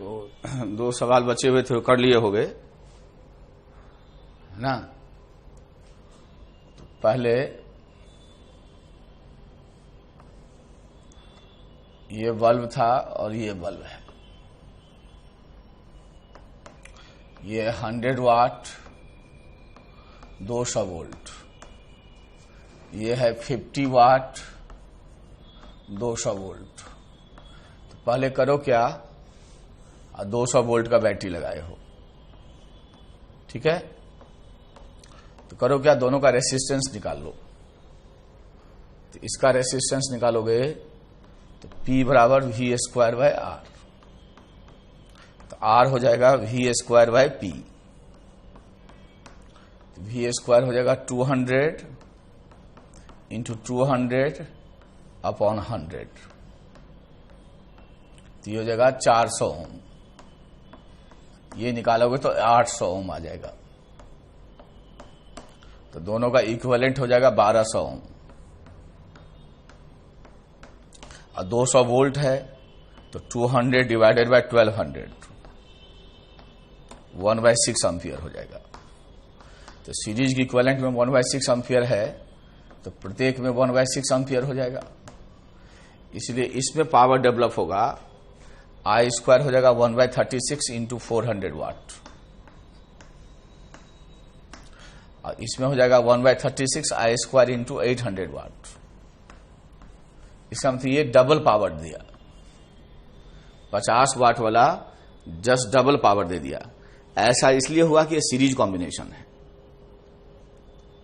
तो दो सवाल बचे हुए थे, कर लिए होंगे ना। तो पहले ये बल्ब था और ये बल्ब है। ये 100 वाट 200 वोल्ट, ये है 50 वाट 200 वोल्ट। तो पहले करो क्या, 200 वोल्ट का बैटरी लगाए हो, ठीक है। तो करो क्या, दोनों का रेसिस्टेंस निकाल लो। तो इसका रेसिस्टेंस निकालोगे तो P बराबर V² बाय R। तो R हो जाएगा V² बाय P। तो V² हो जाएगा 200 इंटू 200 अपॉन 100। तो ये हो जाएगा 400 ओम। ये निकालोगे तो 800 ओम आ जाएगा। तो दोनों का इक्विवेलेंट हो जाएगा 1200 ओम। और 200 वोल्ट है तो 200 डिवाइडेड बाय 1200 1/6 एम्पियर हो जाएगा। तो सीरीज की इक्विवेलेंट में 1/6 एम्पियर है तो प्रत्येक में 1/6 एम्पियर हो जाएगा। इसलिए इसमें पावर डेवलप होगा, I² हो जाएगा 1/36 इंटू 400 वाट। और इसमें हो जाएगा 1/36 I² इंटू 800 वाट। इसका मतलब ये डबल पावर दिया, 50 वाट वाला जस्ट डबल पावर दे दिया। ऐसा इसलिए हुआ कि ये सीरीज कॉम्बिनेशन है।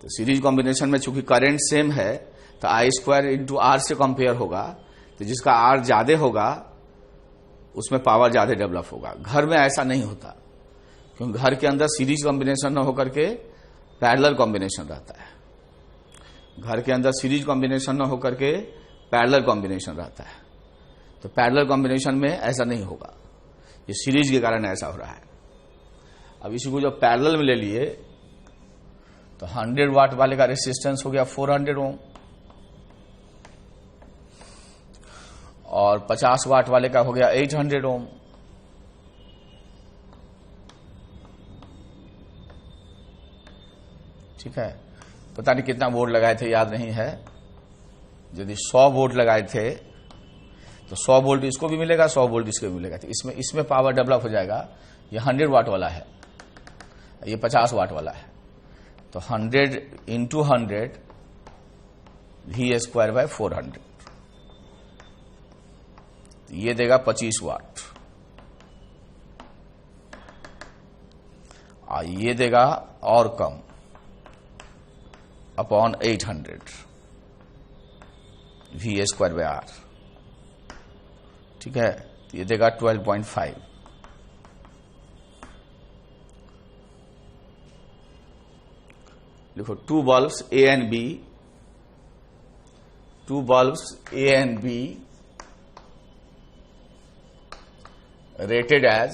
तो सीरीज कॉम्बिनेशन में चूंकि करंट सेम है तो I² इंटू R से कंपेयर होगा। तो जिसका R ज्यादा होगा उसमें पावर ज्यादा डेवलप होगा। घर में ऐसा नहीं होता, क्योंकि घर के अंदर सीरीज कॉम्बिनेशन न होकर के पैरेलल कॉम्बिनेशन रहता है। घर के अंदर सीरीज कॉम्बिनेशन न होकर के पैरेलल कॉम्बिनेशन रहता है। तो पैरेलल कॉम्बिनेशन में ऐसा नहीं होगा, ये सीरीज के कारण ऐसा हो रहा है। अब इसी को जब पैरेलल में ले लिए तो 100 वाट वाले का रेसिस्टेंस हो गया 400 ओम और 50 वाट वाले का हो गया 800 ओम। ठीक है, पता नहीं कितना वोल्ट लगाए थे, याद नहीं है। यदि 100 वोल्ट लगाए थे तो 100 वोल्ट इसको भी मिलेगा, 100 वोल्ट इसको भी मिलेगा। तो इसमें पावर डेवलप हो जाएगा। ये 100 वाट वाला है, ये 50 वाट वाला है। तो 100 इंटू 100 V² बाय 400, ये देगा 25 वाट। और ये देगा और come upon 800 V² bye R। ठीक है, ये देगा 12.5। लिखो 2 bulbs A and B, 2 bulbs A and B rated as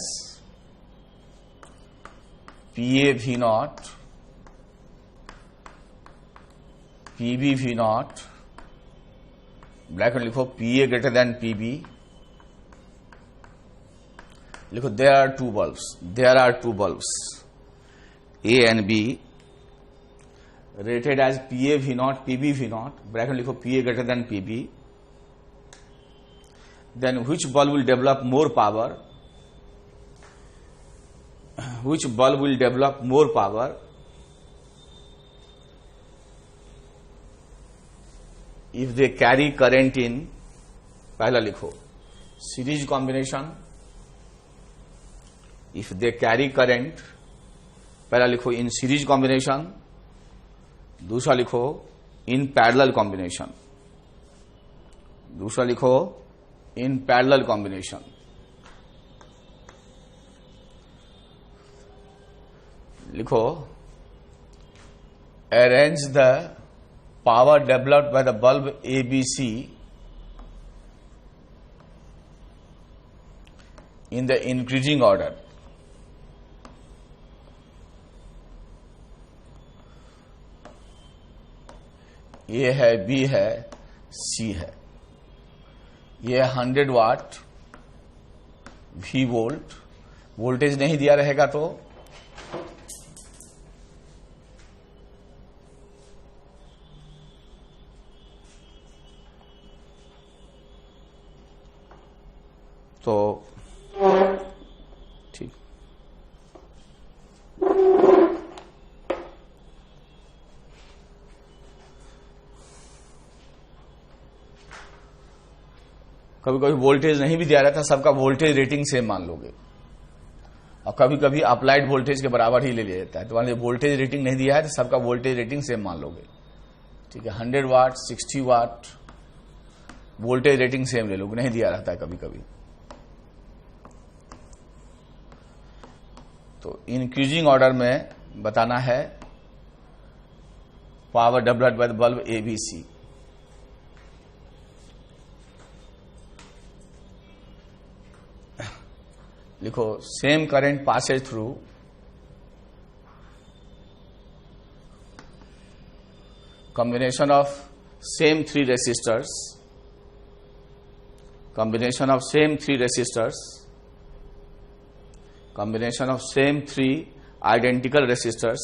PA V0, PB V0, bracket लिखो PA greater than PB। लिखो there are two bulbs A and B rated as PA V0, PB V0, bracket लिखो PA greater than PB। Then which bulb will develop more power? Which bulb will develop more power if they carry current in, पहला लिखो series combination, if they carry current, पहला लिखो in series combination, दूसरा लिखो in parallel combination, दूसरा लिखो in parallel combination. लिखो arrange the power developed by the bulb ABC in the increasing order। A है, B है, C है। ये 100 वाट V वोल्ट, वोल्टेज नहीं दिया रहेगा तो ठीक। कभी कभी वोल्टेज नहीं भी दिया रहता, सबका वोल्टेज रेटिंग सेम मान लोगे, और कभी कभी अप्लाइड वोल्टेज के बराबर ही ले लिया जाता है। तो मान लीजिए वोल्टेज रेटिंग नहीं दिया है तो सबका वोल्टेज रेटिंग सेम मान लोगे, ठीक है। 100 वाट, 60 वाट वोल्टेज रेटिंग सेम ले लोगे, नहीं दिया रहता है कभी कभी। तो इंक्रीजिंग ऑर्डर में बताना है power developed by the bulb ABC। लिखो, same current Passage through combination of same three resistors, combination of same three resistors, combination of same three identical resistors,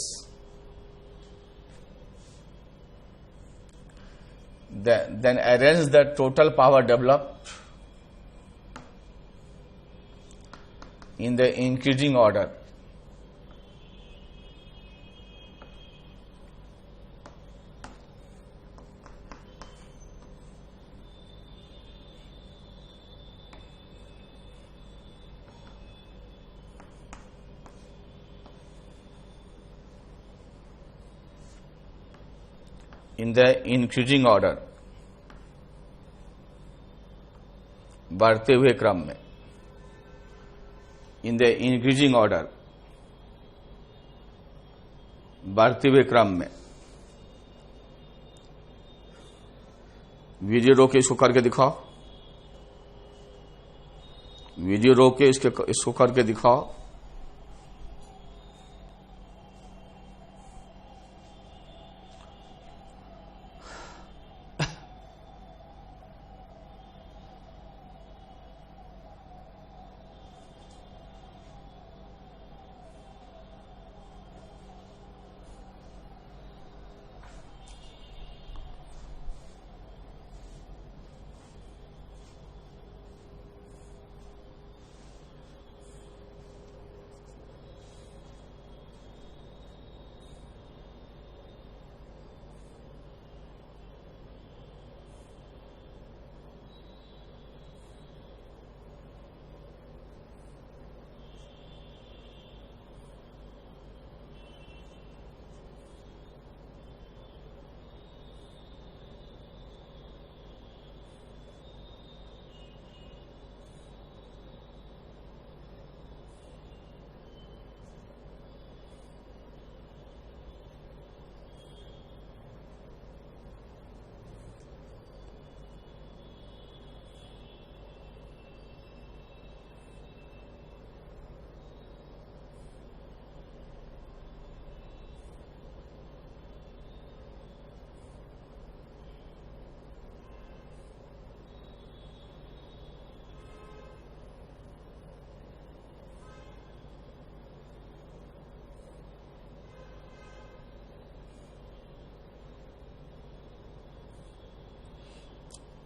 then arrange the total power developed in the increasing order. In the increasing order, बढ़ते हुए क्रम में, in the increasing order, बढ़ते हुए क्रम में। Video रोक के इसको करके दिखाओ, वीडियो रोक के इसको करके दिखाओ।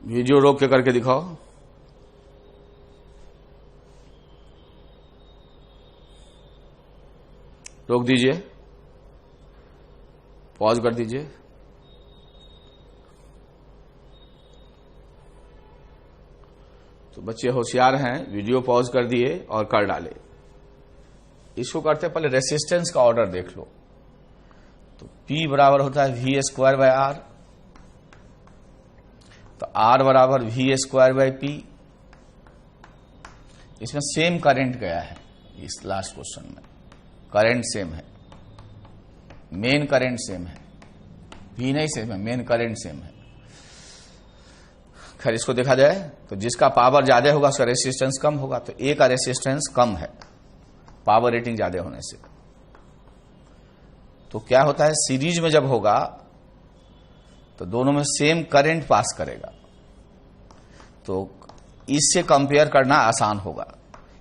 वीडियो रोक के करके दिखाओ। रोक दीजिए, पॉज कर दीजिए। तो बच्चे होशियार हैं, वीडियो पॉज कर दिए और कर डाले। इसको करते पहले रेसिस्टेंस का ऑर्डर देख लो। तो P बराबर होता है V²/R, तो R बराबर V²/P। इसमें सेम करंट गया है, इस लास्ट क्वेश्चन में करंट सेम है, मेन करंट सेम है, V नहीं सेम है, मेन करंट सेम है। खैर इसको देखा जाए तो जिसका पावर ज्यादा होगा उसका रेसिस्टेंस कम होगा, तो A का रेसिस्टेंस कम है पावर रेटिंग ज्यादा होने से। तो क्या होता है, सीरीज में जब होगा तो दोनों में सेम करंट पास करेगा, तो इससे कंपेयर करना आसान होगा।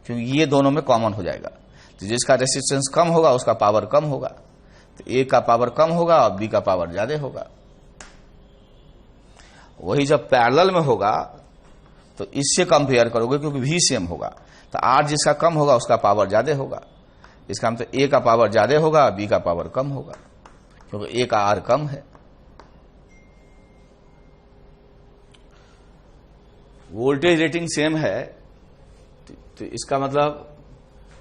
क्योंकि ये दोनों में कॉमन हो जाएगा। तो जिसका रेसिस्टेंस कम होगा उसका पावर कम होगा, तो ए का पावर कम होगा और बी का पावर ज्यादा होगा। वही जब पैरेलल में होगा तो इससे कंपेयर करोगे क्योंकि भी सेम होगा, तो आर जिसका कम होगा उसका पावर ज्यादा होगा। इसका मतलब ए का पावर ज्यादा होगा, बी का पावर कम होगा, क्योंकि ए का आर कम है। वोल्टेज रेटिंग सेम है तो इसका मतलब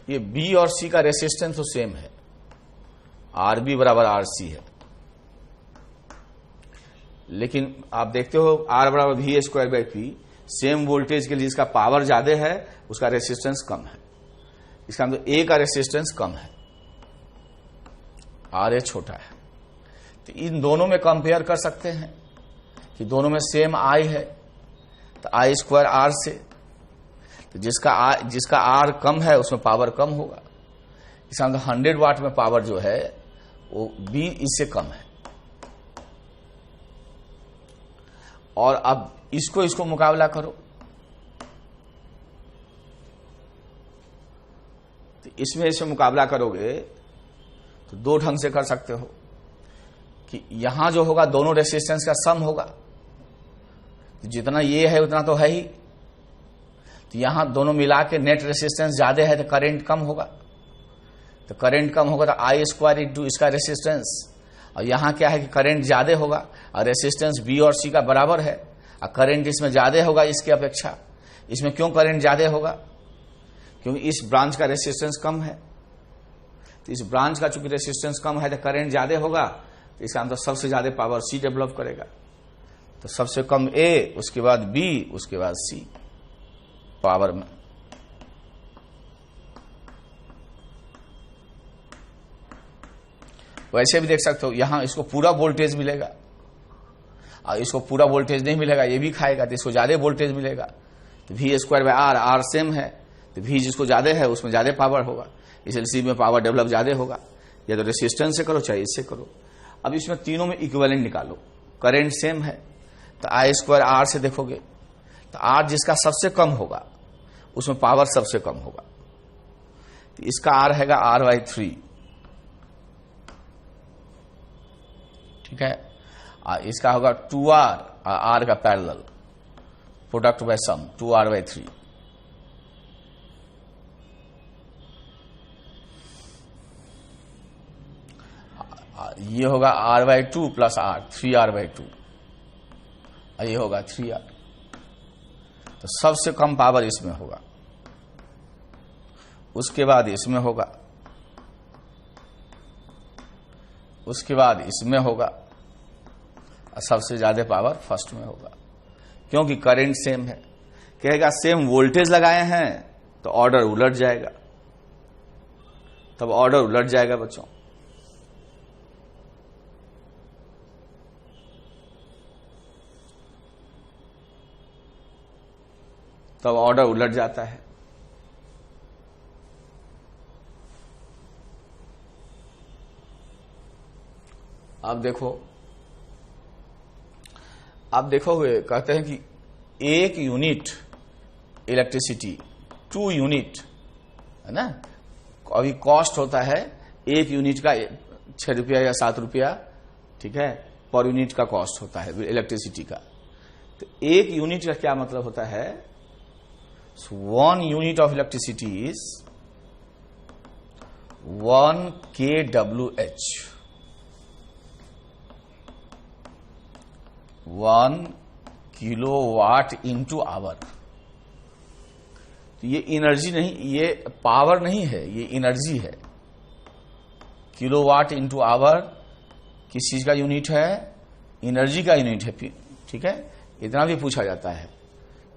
ये बी और सी का रेसिस्टेंस तो सेम है, आर बी बराबर आर सी है। लेकिन आप देखते हो आर बराबर V square by P, same voltage के लिए जिसका पावर ज्यादा है उसका रेसिस्टेंस कम है। इसका मतलब ए का रेसिस्टेंस कम है, आर ए छोटा है। तो इन दोनों में कंपेयर कर सकते हैं कि दोनों में सेम आई है, तो आई स्क्वायर आर से, तो जिसका आर कम है उसमें पावर कम होगा। इसका मतलब 100 वाट में पावर जो है वो बी इससे कम है। और अब इसको मुकाबला करो, तो इसमें इसे मुकाबला करोगे तो दो ढंग से कर सकते हो कि यहां जो होगा दोनों रेसिस्टेंस का सम होगा, तो जितना ये है उतना तो है ही, तो यहां दोनों मिला के नेट रेसिस्टेंस ज्यादा है तो करंट कम होगा, तो करंट कम होगा तो आई स्क्वायर इंटू इसका रेसिस्टेंस। और यहां क्या है कि करंट ज्यादा होगा और रेसिस्टेंस बी और सी का बराबर है, और करंट इसमें ज्यादा होगा इसकी अपेक्षा। इसमें क्यों करंट ज्यादा होगा? क्योंकि इस ब्रांच का रेसिस्टेंस कम है, तो इस ब्रांच का चूंकि रेसिस्टेंस कम है तो करंट ज्यादा होगा, तो इसका मतलब सबसे ज्यादा पावर सी डेवलप करेगा। तो सबसे कम ए, उसके बाद बी, उसके बाद सी पावर में। वैसे भी देख सकते हो यहां इसको पूरा वोल्टेज मिलेगा और इसको पूरा वोल्टेज नहीं मिलेगा, ये भी खाएगा, तो इसको ज्यादा वोल्टेज मिलेगा। तो V square by R, R same है, तो वी जिसको ज्यादा है उसमें ज्यादा पावर होगा, इसलिए सी में पावर डेवलप ज्यादा होगा। या तो रेसिस्टेंस से करो चाहे इससे करो। अब इसमें तीनों में इक्विवेलेंट निकालो, करंट सेम है तो आई स्क्वायर आर से देखोगे तो आर जिसका सबसे कम होगा उसमें पावर सबसे कम होगा, तो इसका आर हैगा आर बाई 3, ठीक है। इसका होगा 2R, आर का parallel product by sum 2R by 3। ये होगा R by 2 plus R, 3R by 2, ये होगा 3R। तो सबसे कम पावर इसमें होगा, उसके बाद इसमें होगा, उसके बाद इसमें होगा, और सबसे ज्यादा पावर फर्स्ट में होगा, क्योंकि करंट सेम है। कहेगा सेम वोल्टेज लगाए हैं तो ऑर्डर उलट जाएगा, तब ऑर्डर उलट जाएगा बच्चों। तब ऑर्डर उलट जाता है। अब देखोगे कहते हैं कि एक यूनिट इलेक्ट्रिसिटी 2 यूनिट है ना, अभी कॉस्ट होता है एक यूनिट का 6 रुपया या 7 रुपया, ठीक है, पर यूनिट का कॉस्ट होता है इलेक्ट्रिसिटी का। तो एक यूनिट का क्या मतलब होता है? 1 unit of electricity is 1 kWh, 1 kilowatt into hour. तो ये एनर्जी नहीं, ये पावर नहीं है, ये एनर्जी है। किलोवाट इंटू आवर किस चीज का यूनिट है? एनर्जी का यूनिट है, ठीक है। इतना भी पूछा जाता है,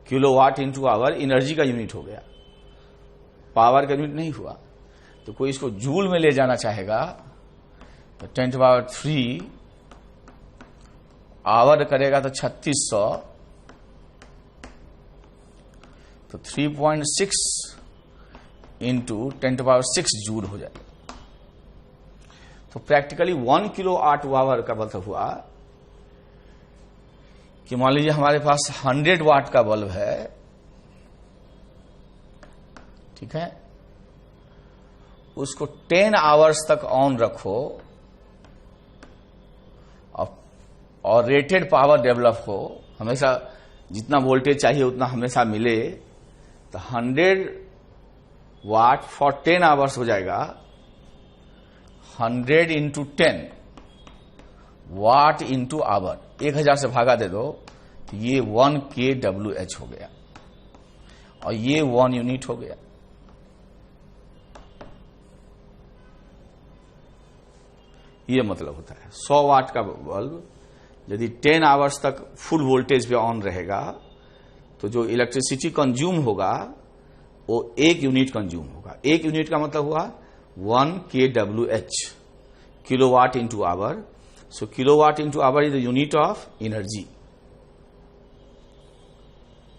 किलोवाट इंटू आवर एनर्जी का यूनिट हो गया, पावर का यूनिट नहीं हुआ। तो कोई इसको जूल में ले जाना चाहेगा तो 10⁻³ आवर करेगा तो 3600, तो 3.6 इंटू 10⁻6 जूल हो जाएगा। तो प्रैक्टिकली 1 किलोवाट आवर का मतलब हुआ कि मान लीजिए हमारे पास 100 वाट का बल्ब है ठीक है, उसको 10 आवर्स तक ऑन रखो और रेटेड पावर डेवलप हो, हमेशा जितना वोल्टेज चाहिए उतना हमेशा मिले, तो 100 वाट फॉर 10 आवर्स हो जाएगा 100 इंटू 10 वाट इंटू आवर। 1000 से भागा दे दो तो ये 1 kWh हो गया और ये 1 यूनिट हो गया। ये मतलब होता है 100 वाट का बल्ब यदि 10 आवर्स तक फुल वोल्टेज पे ऑन रहेगा तो जो इलेक्ट्रिसिटी कंज्यूम होगा वो 1 यूनिट कंज्यूम होगा। 1 यूनिट का मतलब हुआ 1 kWh, kilowatt into hour. So kilowatt into hour is the unit of energy.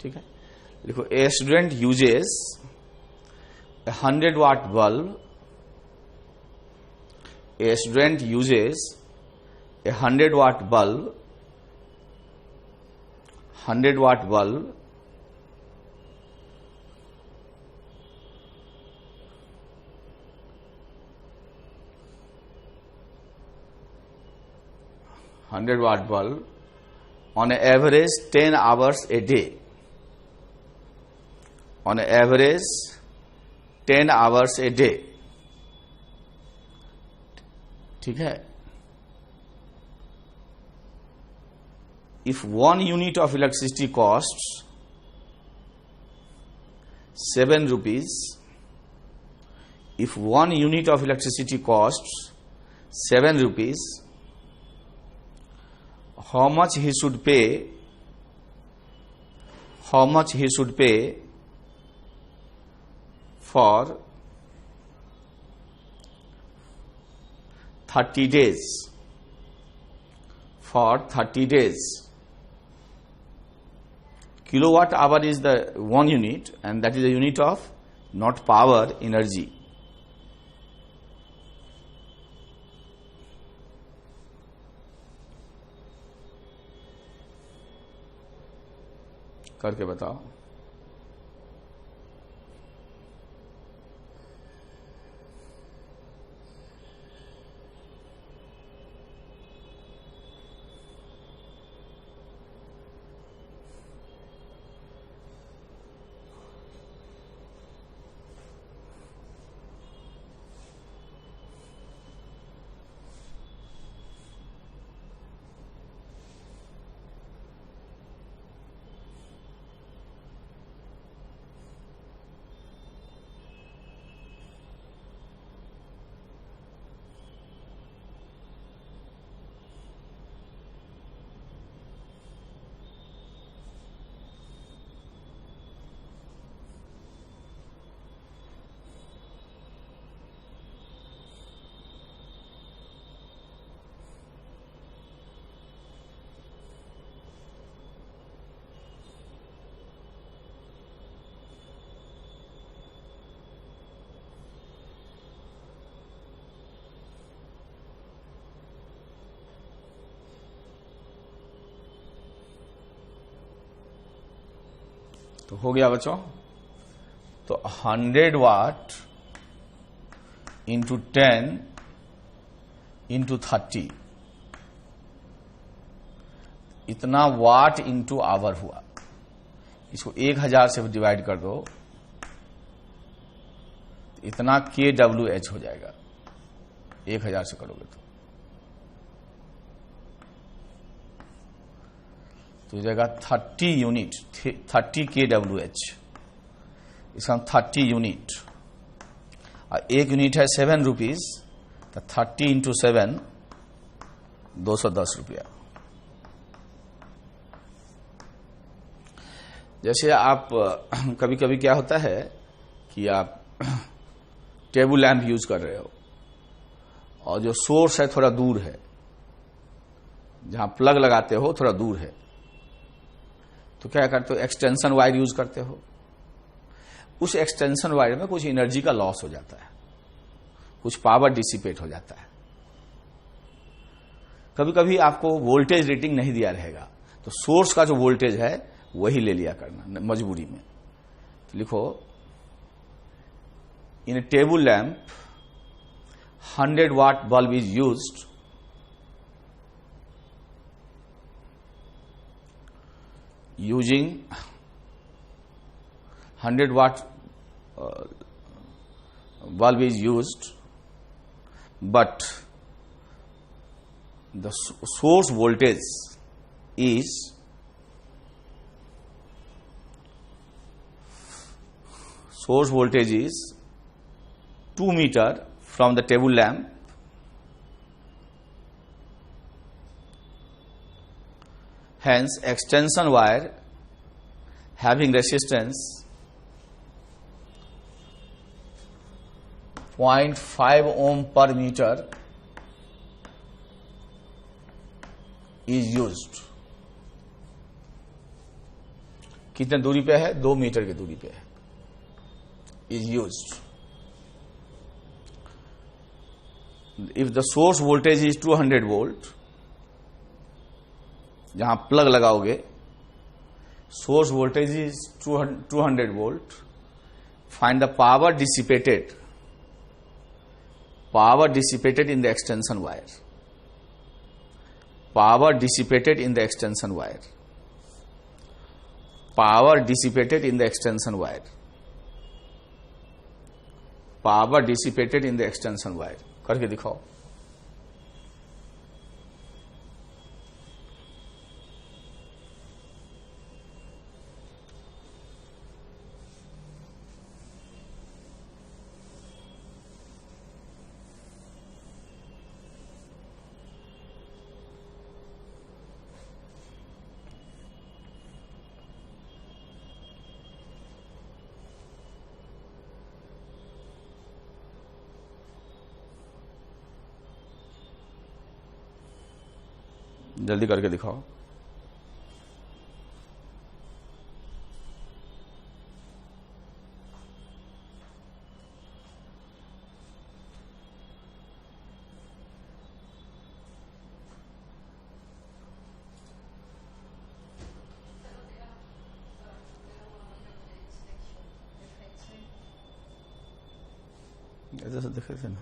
ठीक है, देखो a student uses 100 watt bulb, a student uses a 100 watt bulb, 100 watt bulb on an average 10 hours a day. On an average 10 hours a day. ठीक है, if 1 unit of electricity costs 7 rupees, if 1 unit of electricity costs 7 rupees, how much he should pay for 30 days. For 30 days. Kilowatt hour is the 1 unit and that is the unit of not power, energy. करके बताओ। तो हो गया बच्चों, तो 100 वाट into 10 into 30 इतना वाट into our हुआ। इसको 1000 से डिवाइड कर दो, इतना kWh हो जाएगा 1000 से करोगे तो जाएगा 30 यूनिट, 30 kWh। इसका 30 यूनिट और 1 यूनिट है 7 रुपीज, तो 30 इंटू 7 210 रुपया। जैसे आप कभी कभी क्या होता है कि आप टेबल लैंप यूज कर रहे हो और जो सोर्स है थोड़ा दूर है, जहां प्लग लगाते हो थोड़ा दूर है, तो क्या करते हो, एक्सटेंशन वायर यूज करते हो। उस एक्सटेंशन वायर में कुछ एनर्जी का लॉस हो जाता है, कुछ पावर डिसिपेट हो जाता है। कभी कभी आपको वोल्टेज रेटिंग नहीं दिया रहेगा, तो सोर्स का जो वोल्टेज है वही ले लिया करना मजबूरी में। तो लिखो in a table lamp 100-watt bulb is used, using 100-watt bulb is used, but the source voltage is 2 meters from the table lamp. Hence, extension wire having resistance 0.5 ohm per meter is used. कितने दूरी पे है? 2 metre की दूरी पे है. Is used. If the source voltage is 200 volt, जहां plug लगाओगे, source voltage is 200 volt, find the power dissipated in the extension wire. Power dissipated in the extension wire. Power dissipated in the extension wire. Power dissipated in the extension wire. करके दिखाओ. जल्दी करके दिखाओ. ऐसे देखे थे ना.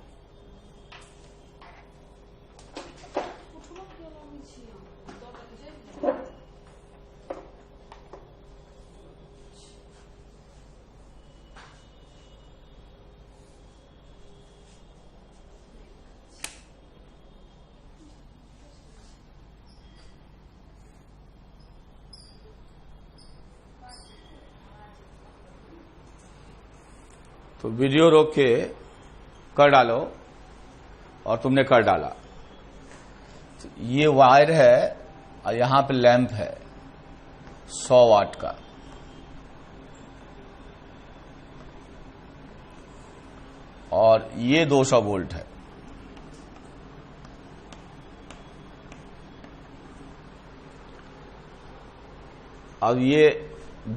तो वीडियो रोक के कर डालो और तुमने कर डाला. तो ये वायर है और यहां पे लैंप है 100 वाट का. और ये 200 वोल्ट है. अब ये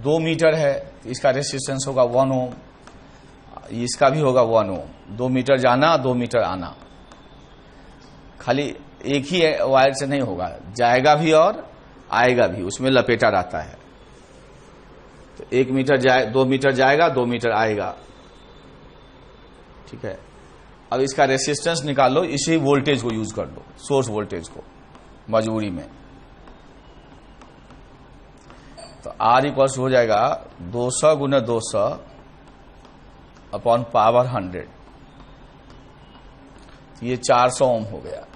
2 मीटर है, इसका रेसिस्टेंस होगा 1 ओम. इसका भी होगा 1 ओम. 2 मीटर जाना 2 मीटर आना. खाली एक ही वायर से नहीं होगा, जाएगा भी और आएगा भी, उसमें लपेटा रहता है. तो 1 मीटर जाए 2 मीटर जाएगा 2 मीटर आएगा. ठीक है. अब इसका रेसिस्टेंस निकाल लो, इसी वोल्टेज को यूज कर लो, सोर्स वोल्टेज को मजबूरी में. तो R इक्वल्स हो जाएगा 200 गुना 200 अपॉन पावर 100. ये 400 ओम हो गया.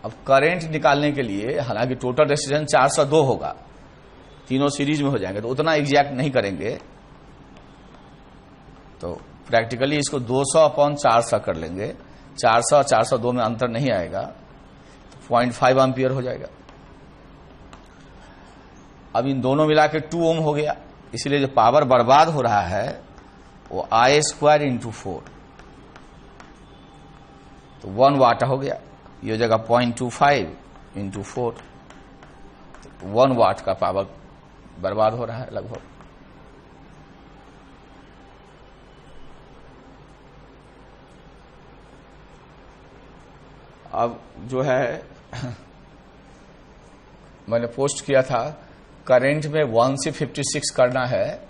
अब करंट निकालने के लिए, हालांकि टोटल रेजिस्टेंस 402 होगा, तीनों सीरीज में हो जाएंगे, तो उतना एग्जैक्ट नहीं करेंगे. तो प्रैक्टिकली इसको 200 अपॉन 400 कर लेंगे. 400 और 402 में अंतर नहीं आएगा, तो 0.5 एम्पियर हो जाएगा. अब इन दोनों मिला के 2 ओम हो गया. इसलिए जो पावर बर्बाद हो रहा है वो I² इंटू 4, तो 1 वाट हो गया. ये हो जाएगा 0.25 इंटू 4, 1 वाट का पावर बर्बाद हो रहा है लगभग. अब जो है मैंने पोस्ट किया था, करंट में 1 से 56 करना है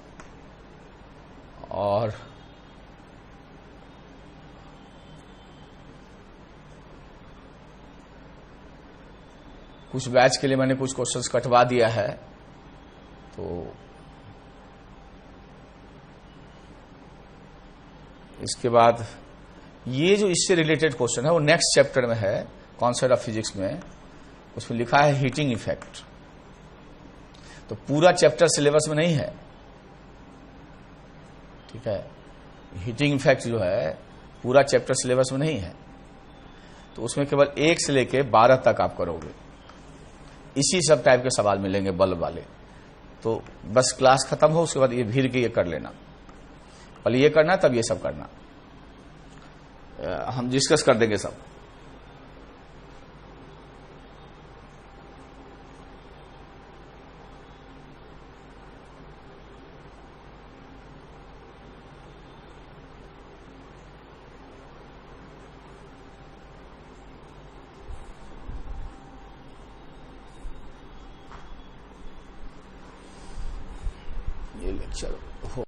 और कुछ बैच के लिए मैंने कुछ क्वेश्चंस कटवा दिया है, तो इसके बाद ये जो इससे रिलेटेड क्वेश्चन है वो नेक्स्ट चैप्टर में है, कॉन्सेप्ट ऑफ फिजिक्स में। उसमें लिखा है हीटिंग इफेक्ट। तो पूरा चैप्टर सिलेबस में नहीं है, ठीक है। हीटिंग इफेक्ट जो है पूरा चैप्टर सिलेबस में नहीं है, तो उसमें केवल 1 से लेके 12 तक आप करोगे। इसी सब टाइप के सवाल मिलेंगे बल्ब वाले। तो बस क्लास खत्म हो उसके बाद ये भीड़ के ये कर लेना, पहले ये करना तब ये सब करना, हम डिस्कस कर देंगे सब। ये लेक्चर हो